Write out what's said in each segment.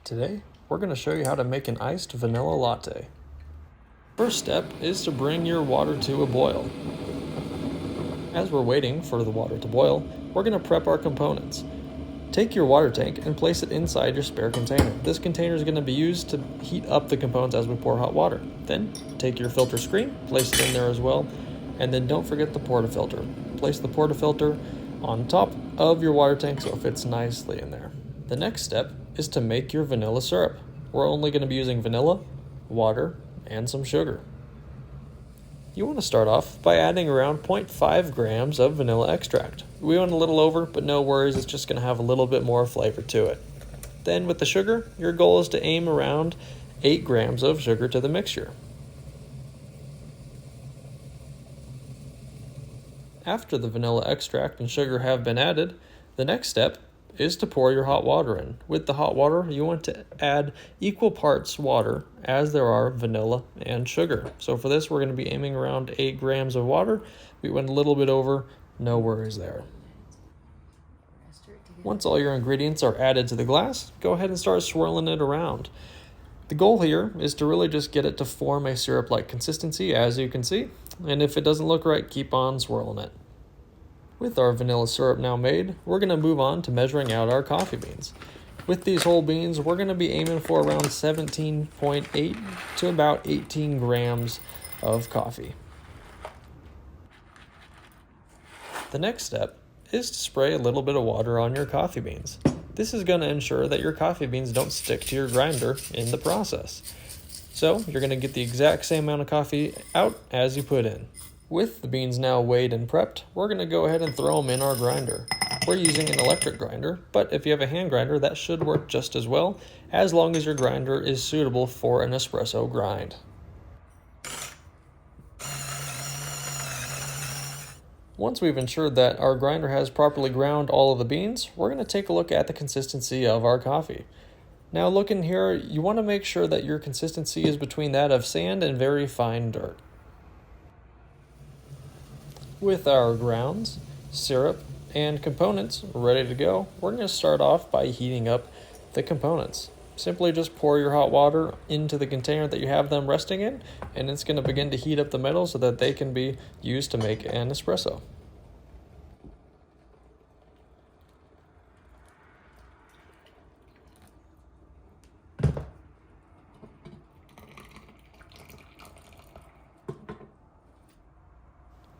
Today, we're going to show you how to make an iced vanilla latte. First step is to bring your water to a boil. As we're waiting for the water to boil, we're going to prep our components. Take your water tank and place it inside your spare container. This container is going to be used to heat up the components as we pour hot water. Then, take your filter screen, place it in there as well, and then don't forget the portafilter. Place the portafilter on top of your water tank so it fits nicely in there. The next step is to make your vanilla syrup. We're only going to be using vanilla, water, and some sugar. You want to start off by adding around 0.5 grams of vanilla extract. We went a little over, but no worries, it's just going to have a little bit more flavor to it. Then with the sugar, your goal is to aim around 8 grams of sugar to the mixture. After the vanilla extract and sugar have been added, the next step is to pour your hot water in. With the hot water, you want to add equal parts water as there are vanilla and sugar. So for this, we're going to be aiming around 8 grams of water. We went a little bit over, no worries there. Once all your ingredients are added to the glass, go ahead and start swirling it around. The goal here is to really just get it to form a syrup-like consistency, as you can see. And if it doesn't look right, keep on swirling it. With our vanilla syrup now made, we're going to move on to measuring out our coffee beans. With these whole beans, we're going to be aiming for around 17.8 to about 18 grams of coffee. The next step is to spray a little bit of water on your coffee beans. This is going to ensure that your coffee beans don't stick to your grinder in the process. So you're going to get the exact same amount of coffee out as you put in. With the beans now weighed and prepped, we're going to go ahead and throw them in our grinder. We're using an electric grinder, but if you have a hand grinder, that should work just as well, as long as your grinder is suitable for an espresso grind. Once we've ensured that our grinder has properly ground all of the beans, we're going to take a look at the consistency of our coffee. Now looking here, you want to make sure that your consistency is between that of sand and very fine dirt. With our grounds, syrup, and components ready to go, we're going to start off by heating up the components. Simply just pour your hot water into the container that you have them resting in, and it's going to begin to heat up the metal so that they can be used to make an espresso.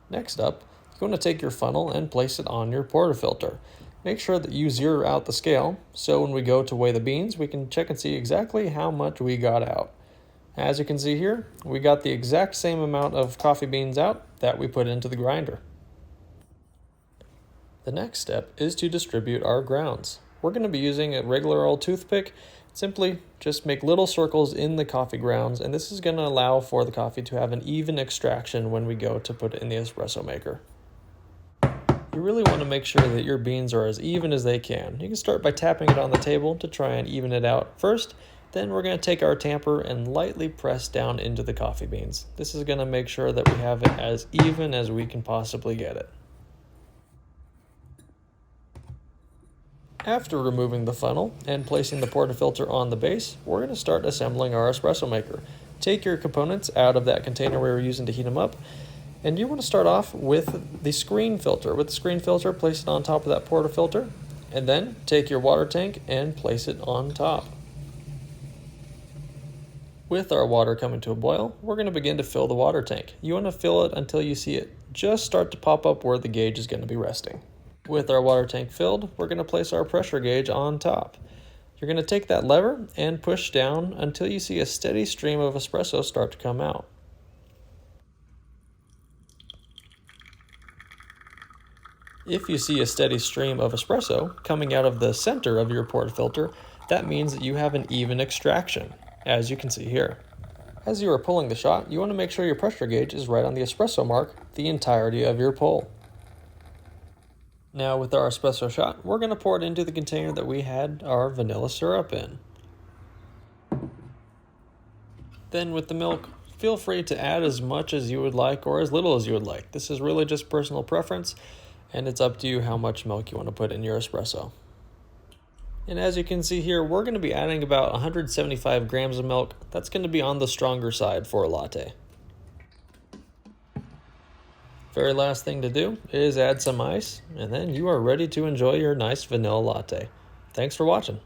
Next up, you're going to take your funnel and place it on your portafilter. Make sure that you zero out the scale, so when we go to weigh the beans, we can check and see exactly how much we got out. As you can see here, we got the exact same amount of coffee beans out that we put into the grinder. The next step is to distribute our grounds. We're going to be using a regular old toothpick. Simply just make little circles in the coffee grounds, and this is going to allow for the coffee to have an even extraction when we go to put it in the espresso maker. You really want to make sure that your beans are as even as they can. You can start by tapping it on the table to try and even it out first. Then we're going to take our tamper and lightly press down into the coffee beans. This is going to make sure that we have it as even as we can possibly get it. After removing the funnel and placing the portafilter on the base, we're going to start assembling our espresso maker. Take your components out of that container we were using to heat them up, and you want to start off with the screen filter. With the screen filter, place it on top of that portafilter, and then take your water tank and place it on top. With our water coming to a boil, we're going to begin to fill the water tank. You want to fill it until you see it just start to pop up where the gauge is going to be resting. With our water tank filled, we're going to place our pressure gauge on top. You're going to take that lever and push down until you see a steady stream of espresso start to come out. If you see a steady stream of espresso coming out of the center of your portafilter, that means that you have an even extraction, as you can see here. As you are pulling the shot, you want to make sure your pressure gauge is right on the espresso mark the entirety of your pull. Now with our espresso shot, we're going to pour it into the container that we had our vanilla syrup in. Then with the milk, feel free to add as much as you would like or as little as you would like. This is really just personal preference, and it's up to you how much milk you want to put in your espresso. And as you can see here, we're going to be adding about 175 grams of milk. That's going to be on the stronger side for a latte. Very last thing to do is add some ice, and then you are ready to enjoy your nice vanilla latte. Thanks for watching.